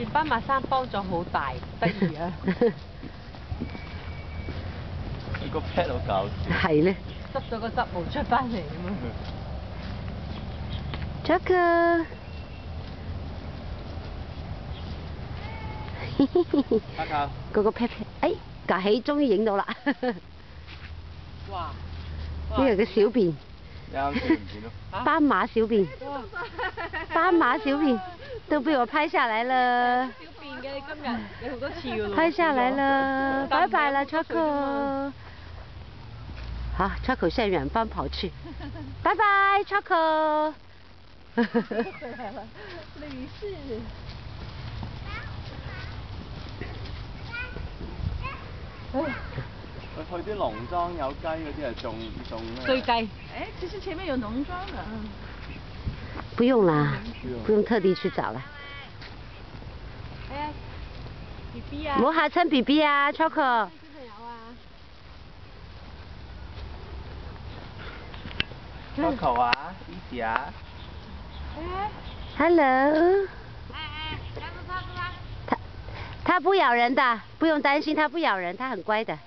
件斑馬衫幫咗好大，得意啊！佢個 pad 好搞笑。係咧。執咗個汁冇出翻嚟咁啊 Choco。嗰個 pat pat， 哎，架起終於影到啦！哇！呢個嘅小便。啱先唔見咯。斑馬小便。斑馬小便都被我拍下來了。小便嘅你今日你好多次㗎咯。拍下來了，拜拜啦 Choco。好 ，Choco 向遠方跑去。拜拜 Choco。女士。去啲農莊有雞嗰啲係種咩？追雞。哎，其實前面有農莊的。不用啦，不用特地去找了。哎 ，BB 啊。唔好嚇親 BB 啊 ，Choco。小朋友啊。Choco 啊 ，Easy 啊。Hello。它不咬人的，不用擔心，它不咬人，它很乖的。